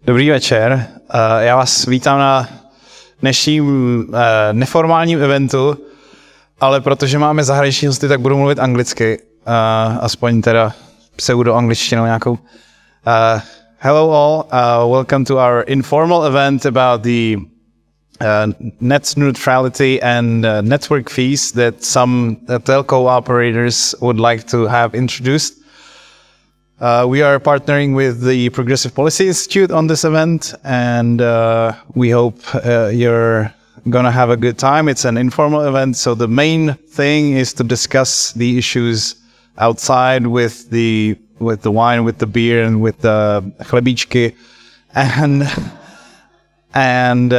Dobrý večer, já vás vítám na dnešním neformálním eventu, ale protože máme zahraniční hosty, tak budu mluvit anglicky, aspoň teda pseudo-angličtinou nějakou. Hello all, welcome to our informal event about the net neutrality and network fees that some telco operators would like to have introduced. We are partnering with the Progressive Policy Institute on this event, and we hope you're going to have a good time. It's an informal event, so the main thing is to discuss the issues outside with the wine, with the beer, and with the chlebíčky. And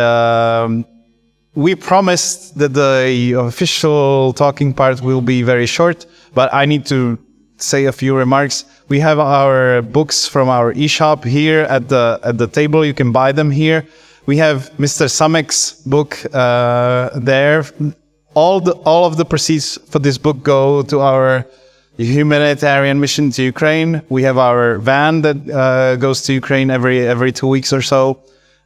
we promised that the official talking part will be very short, but I need to say a few remarks. We have our books from our e-shop here at the table. You can buy them here. We have Mr. Samek's book there. All of the proceeds for this book go to our humanitarian mission to Ukraine. We have our van that goes to Ukraine every 2 weeks or so,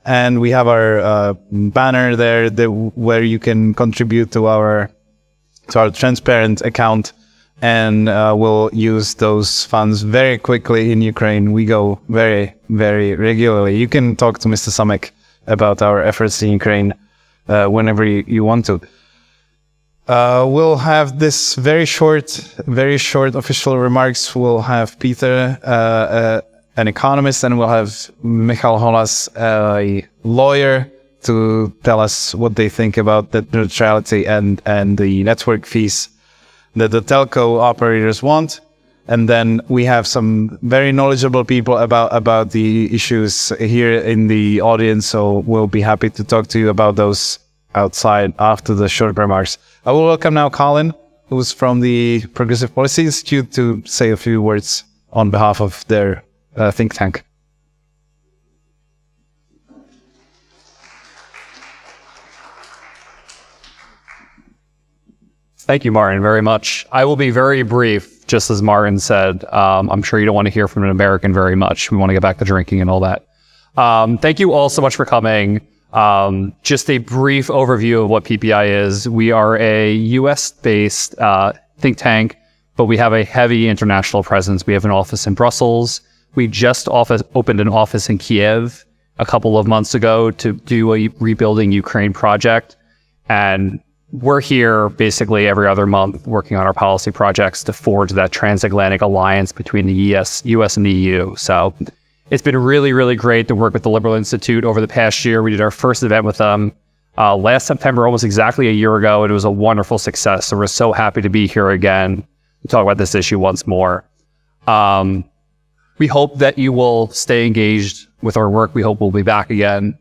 and we have our banner there where you can contribute to our transparent account. And we'll use those funds very quickly in Ukraine. We go very, very regularly. You can talk to Mr. Samek about our efforts in Ukraine whenever you want to. We'll have this very short official remarks. We'll have Peter, an economist, and we'll have Michal Holas, a lawyer, to tell us what they think about the neutrality and the network fees that the telco operators want. And then we have some very knowledgeable people about the issues here in the audience, so we'll be happy to talk to you about those outside after the short remarks. I will welcome now Colin, who's from the Progressive Policy Institute, to say a few words on behalf of their think tank. Thank you, Martin, very much. I will be very brief, just as Martin said. I'm sure you don't want to hear from an American very much. We want to get back to drinking and all that. Thank you all so much for coming. Just a brief overview of what PPI is. We are a US-based think tank, but we have a heavy international presence. We have an office in Brussels. We just opened an office in Kiev a couple of months ago to do a Rebuilding Ukraine project. And we're here basically every other month working on our policy projects to forge that transatlantic alliance between the US and the EU. So it's been really, really great to work with the Liberal Institute over the past year. We did our first event with them last September, almost exactly a year ago, and it was a wonderful success. So we're so happy to be here again to talk about this issue once more. We hope that you will stay engaged with our work. We hope we'll be back again.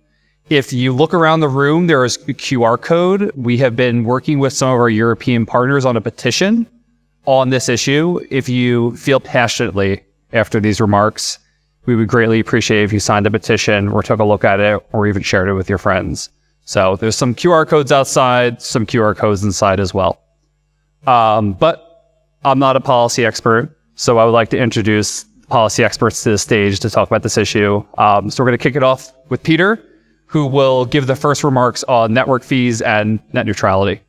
If you look around the room, there is a QR code. We have been working with some of our European partners on a petition on this issue. If you feel passionately after these remarks, we would greatly appreciate if you signed a petition or took a look at it or even shared it with your friends. So there's some QR codes outside, some QR codes inside as well. But I'm not a policy expert, so I would like to introduce policy experts to the stage to talk about this issue. So we're going to kick it off with Peter, who will give the first remarks on network fees and net neutrality.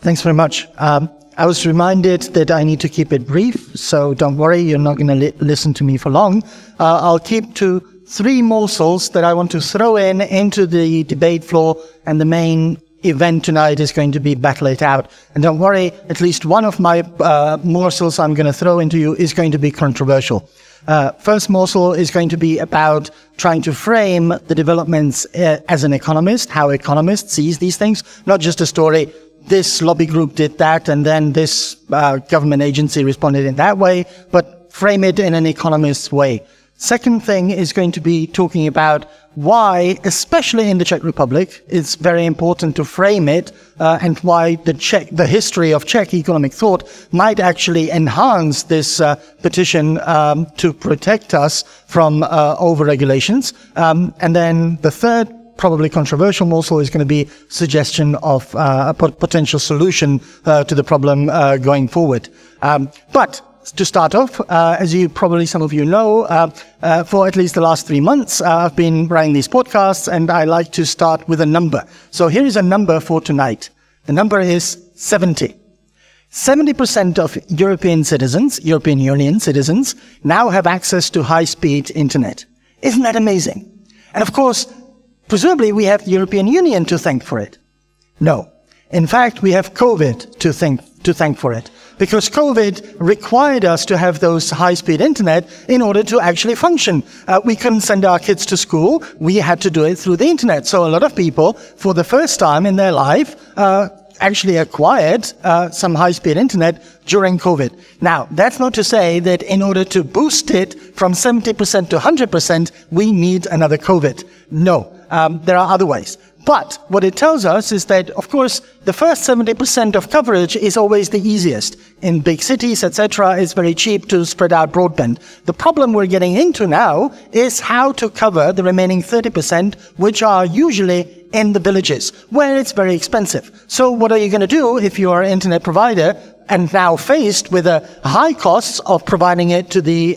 Thanks very much. I was reminded that I need to keep it brief, so don't worry, you're not going to listen to me for long. I'll keep to 3 morsels that I want to throw into the debate floor, and the main event tonight is going to be battle it out. And don't worry, at least one of my morsels I'm going to throw into you is going to be controversial. First morsel is going to be about trying to frame the developments as an economist, how economists sees these things, not just a story, this lobby group did that and then this government agency responded in that way, but frame it in an economist's way. Second thing is going to be talking about why, especially in the Czech Republic, it's very important to frame it, and why the history of Czech economic thought might actually enhance this petition to protect us from over-regulations. And then the third, probably controversial morsel, is going to be suggestion of a potential solution to the problem going forward. But to start off, as you probably some of you know, for at least the last 3 months, I've been running these podcasts, and I like to start with a number. So here is a number for tonight. The number is 70. 70% of European Union citizens, now have access to high-speed internet. Isn't that amazing? And of course, presumably we have the European Union to thank for it. No. In fact, we have COVID to thank for it. Because COVID required us to have those high-speed internet in order to actually function. We couldn't send our kids to school. We had to do it through the internet. So a lot of people, for the first time in their life, actually acquired some high-speed internet during COVID. Now, that's not to say that in order to boost it from 70% to 100%, we need another COVID. No, there are other ways. But what it tells us is that, of course, the first 70% of coverage is always the easiest. In big cities, etc., it's very cheap to spread out broadband. The problem we're getting into now is how to cover the remaining 30%, which are usually in the villages, where it's very expensive. So what are you going to do if you're an internet provider and now faced with the high costs of providing it to the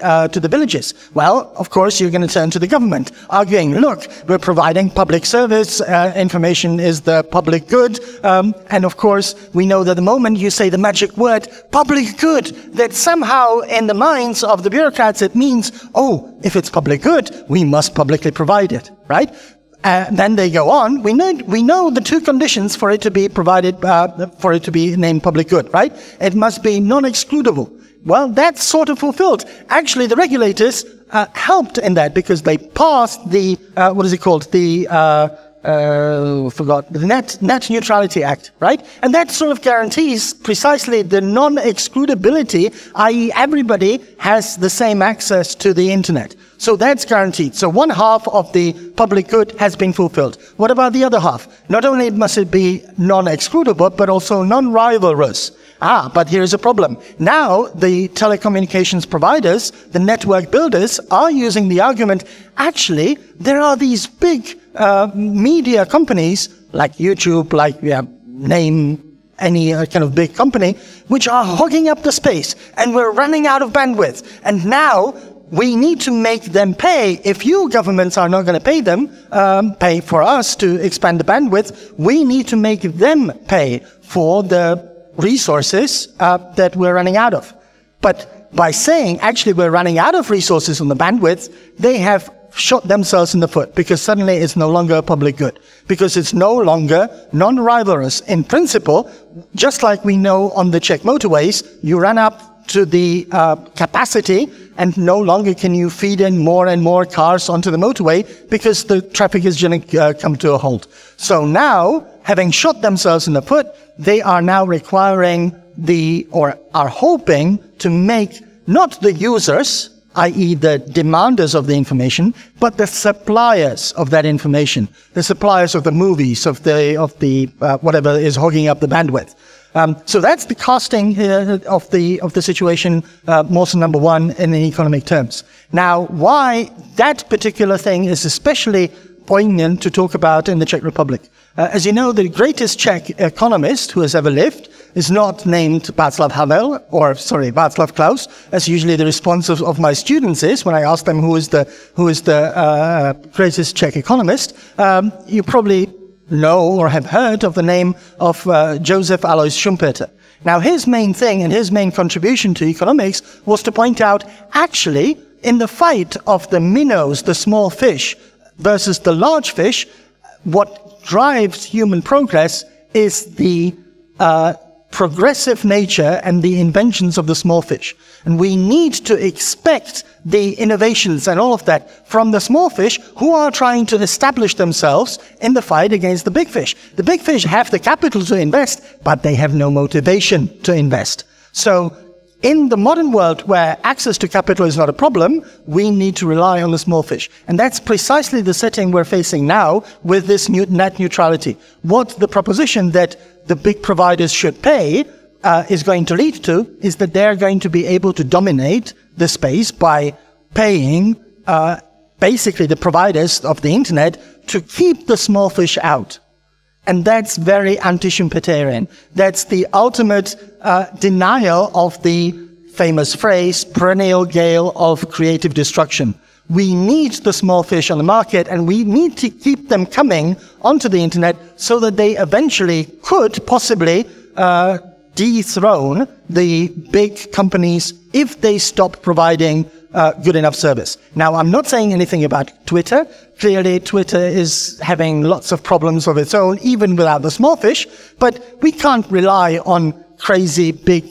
villages? Well, of course, you're going to turn to the government, arguing, look, we're providing public service, information is the public good, and of course, we know that the moment you say the magic word, public good, that somehow in the minds of the bureaucrats it means, oh, if it's public good, we must publicly provide it, right? Then they go on. We know the two conditions for it to be provided, for it to be named public good, right? It must be non-excludable. Well, that's sort of fulfilled. Actually, the regulators helped in that because they passed the what is it called? The the Net Neutrality Act, right? And that sort of guarantees precisely the non-excludability, i.e. everybody has the same access to the internet. So that's guaranteed. So one half of the public good has been fulfilled. What about the other half? Not only must it be non-excludable, but also non-rivalrous. But here's a problem. Now, the telecommunications providers, the network builders, are using the argument, actually, there are these big media companies, like YouTube, like, name any kind of big company, which are hogging up the space, and we're running out of bandwidth. And now, we need to make them pay. If you governments are not going to pay them, pay for us to expand the bandwidth, we need to make them pay for the resources that we're running out of. But by saying, actually, we're running out of resources on the bandwidth, they have shot themselves in the foot, because suddenly it's no longer a public good, because it's no longer non-rivalrous. In principle, just like we know on the Czech motorways, you run up to the capacity, and no longer can you feed in more and more cars onto the motorway because the traffic is going to come to a halt. So now, having shot themselves in the foot, they are now requiring or are hoping to make not the users, i.e. the demanders of the information, but the suppliers of that information, the suppliers of the movies, of the whatever is hogging up the bandwidth. So that's the costing of the situation, morsel number one in economic terms. Now, why that particular thing is especially poignant to talk about in the Czech Republic. As you know, the greatest Czech economist who has ever lived is not named Václav Havel, Václav Klaus, as usually the response of my students is when I ask them who is the greatest Czech economist. You probably know or have heard of the name of Joseph Alois Schumpeter. Now, his main thing and his main contribution to economics was to point out, actually, in the fight of the minnows, the small fish, versus the large fish, what drives human progress is the progressive nature and the inventions of the small fish. And we need to expect the innovations and all of that from the small fish who are trying to establish themselves in the fight against the big fish. The big fish have the capital to invest, but they have no motivation to invest. So in the modern world where access to capital is not a problem, we need to rely on the small fish. And that's precisely the setting we're facing now with this net neutrality. What the proposition that the big providers should pay is going to lead to is that they're going to be able to dominate the space by paying basically the providers of the internet to keep the small fish out. And that's very anti-Schumpeterian. That's the ultimate denial of the famous phrase, perennial gale of creative destruction. We need the small fish on the market, and we need to keep them coming onto the internet so that they eventually could possibly dethrone the big companies if they stop providing good enough service. Now, I'm not saying anything about Twitter. Clearly, Twitter is having lots of problems of its own, even without the small fish, but we can't rely on crazy, big,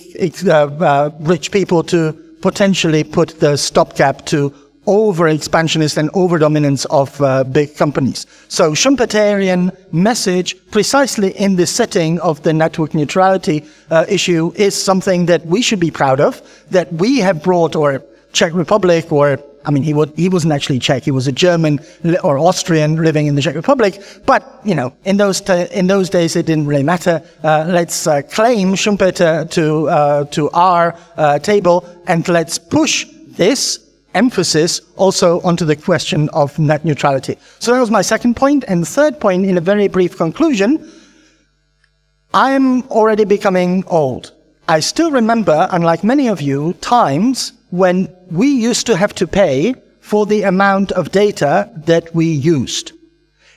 rich people to potentially put the stopgap to over-expansionist and over-dominance of big companies. So Schumpeterian message, precisely in the setting of the network neutrality issue, is something that we should be proud of, that we have brought, or Czech Republic, or, I mean, he wasn't actually Czech, he was a German or Austrian living in the Czech Republic, but, you know, in those days it didn't really matter. Let's claim Schumpeter to our table, and let's push this emphasis also onto the question of net neutrality. So that was my second point. And the third point, in a very brief conclusion, I'm already becoming old. I still remember, unlike many of you, times when we used to have to pay for the amount of data that we used.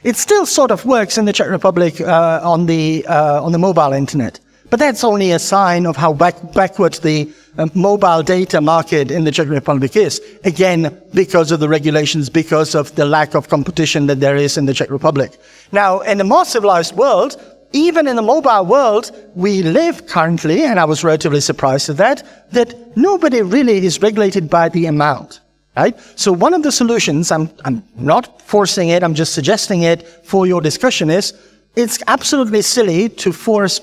It still sort of works in the Czech Republic on the mobile internet. But that's only a sign of how backward the mobile data market in the Czech Republic is. Again, because of the regulations, because of the lack of competition that there is in the Czech Republic. Now, in a more civilized world, even in the mobile world, we live currently, and I was relatively surprised at that nobody really is regulated by the amount. Right? So one of the solutions, I'm not forcing it, I'm just suggesting it for your discussion, is it's absolutely silly to force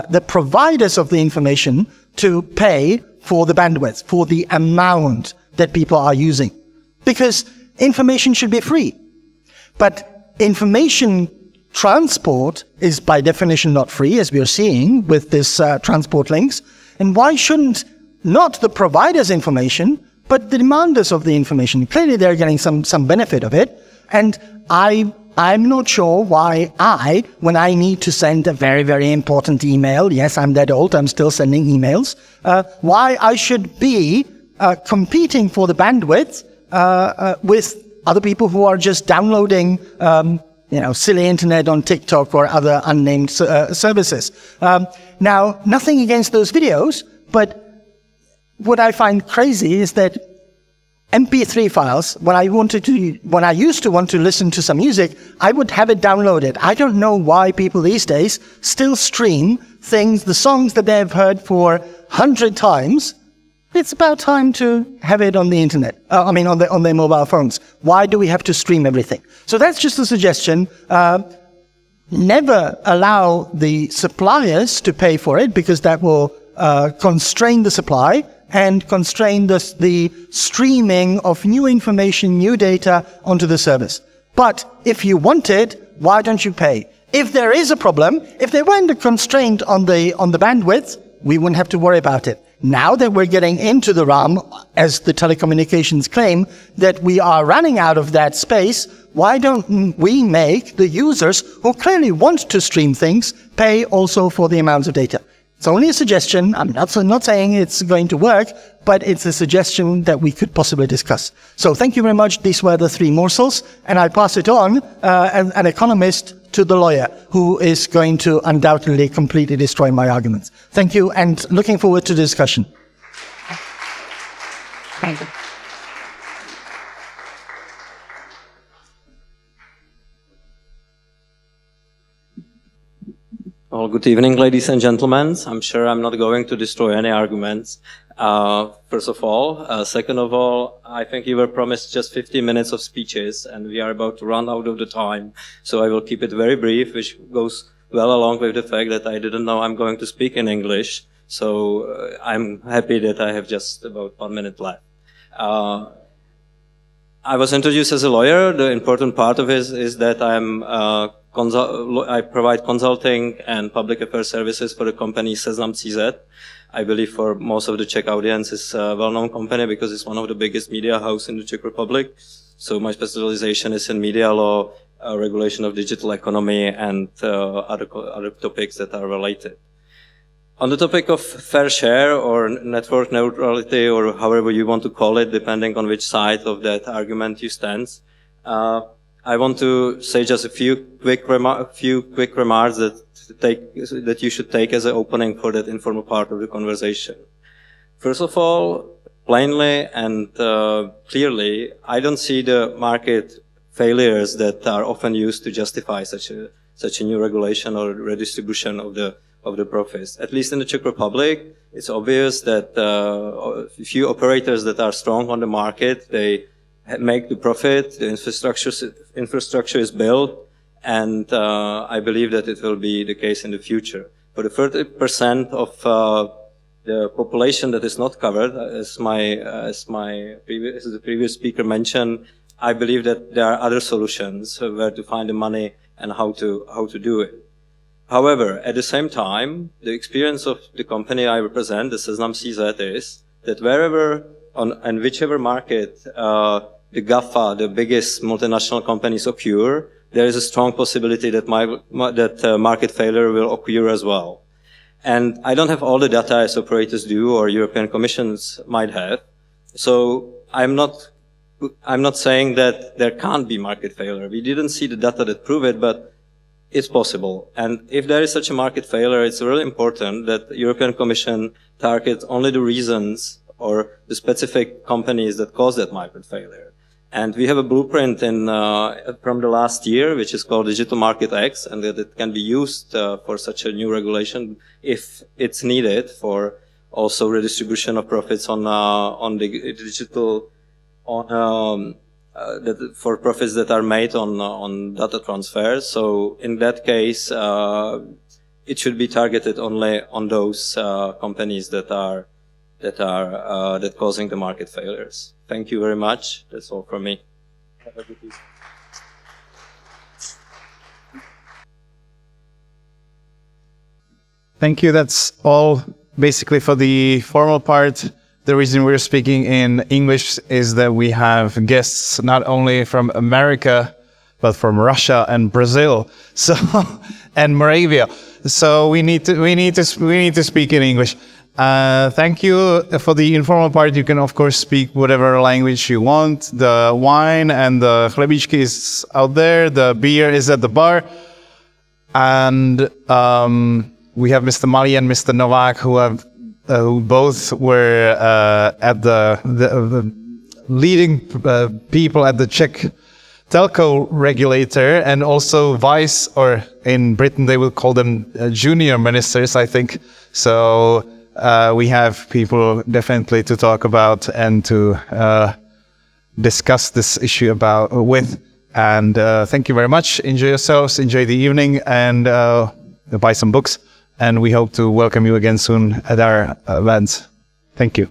the providers of the information to pay for the bandwidth, for the amount that people are using. Because information should be free. But information transport is by definition not free, as we are seeing with this transport links. And why shouldn't not the provider's information, but the demanders of the information? Clearly they're getting some benefit of it. And I'm not sure why when I need to send a very, very important email, yes, I'm that old, I'm still sending emails, why I should be competing for the bandwidth with other people who are just downloading, silly internet on TikTok or other unnamed services. Now, nothing against those videos, but what I find crazy is that MP3 files, when I used to want to listen to some music, I would have it downloaded. I don't know why people these days still stream the songs that they've heard for 100 times. It's about time to have it on the internet. On their mobile phones. Why do we have to stream everything? So that's just a suggestion. Never allow the suppliers to pay for it, because that will constrain the supply and constrain the streaming of new information, new data onto the service. But if you want it, why don't you pay? If there is a problem, if there weren't a constraint on the bandwidth, we wouldn't have to worry about it. Now that we're getting into the realm, as the telecommunications claim, that we are running out of that space, why don't we make the users who clearly want to stream things pay also for the amounts of data? It's only a suggestion. I'm not saying it's going to work, but it's a suggestion that we could possibly discuss. So thank you very much. These were the three morsels, and I pass it on, an economist, to the lawyer, who is going to undoubtedly completely destroy my arguments. Thank you, and looking forward to the discussion. Thank you. Well, good evening, ladies and gentlemen. I'm sure I'm not going to destroy any arguments. First of all. Second of all, I think you were promised just 15 minutes of speeches, and we are about to run out of the time. So I will keep it very brief, which goes well along with the fact that I didn't know I'm going to speak in English. So I'm happy that I have just about 1 minute left. I was introduced as a lawyer. The important part of it is that I provide consulting and public affairs services for the company Seznam.cz. I believe for most of the Czech audience it's a well-known company because it's one of the biggest media houses in the Czech Republic. So my specialization is in media law, regulation of digital economy, and other topics that are related. On the topic of fair share or network neutrality, or however you want to call it, depending on which side of that argument you stand, I want to say just a few quick remarks that you should take as an opening for that informal part of the conversation. First of all, plainly and clearly, I don't see the market failures that are often used to justify such a new regulation or redistribution of the profits. At least in the Czech Republic, it's obvious that few operators that are strong on the market, they make the profit, the infrastructure is built, and I believe that it will be the case in the future. For the 30% of the population that is not covered, as the previous speaker mentioned, I believe that there are other solutions where to find the money and how to do it. However, at the same time, the experience of the company I represent, the Seznam CZ, is that wherever and whichever market the GAFA, the biggest multinational companies, occur, there is a strong possibility that market failure will occur as well. And I don't have all the data as operators do or European Commissions might have. So I'm not saying that there can't be market failure. We didn't see the data that prove it, but it's possible. And if there is such a market failure, it's really important that the European Commission targets only the reasons or the specific companies that cause that market failure. And we have a blueprint from the last year, which is called Digital Market X, and that it can be used for such a new regulation if it's needed for also redistribution of profits on the digital, for profits that are made on data transfers. So in that case, it should be targeted only on those companies that causing the market failures. Thank you very much. That's all from me. Thank you. That's all basically for the formal part. The reason we're speaking in English is that we have guests not only from America, but from Russia and Brazil, and Moravia. So we need to speak in English. Thank you for the informal part. You can of course speak whatever language you want. The wine and the chlebičky is out there. The beer is at the bar, and we have Mr. Mali and Mr. Novak who both were at the leading people at the Czech telco regulator, and also vice, or in Britain they will call them junior ministers, I think. So we have people definitely to talk about and to discuss this issue with. And thank you very much. Enjoy yourselves, enjoy the evening, and buy some books. And we hope to welcome you again soon at our events. Thank you.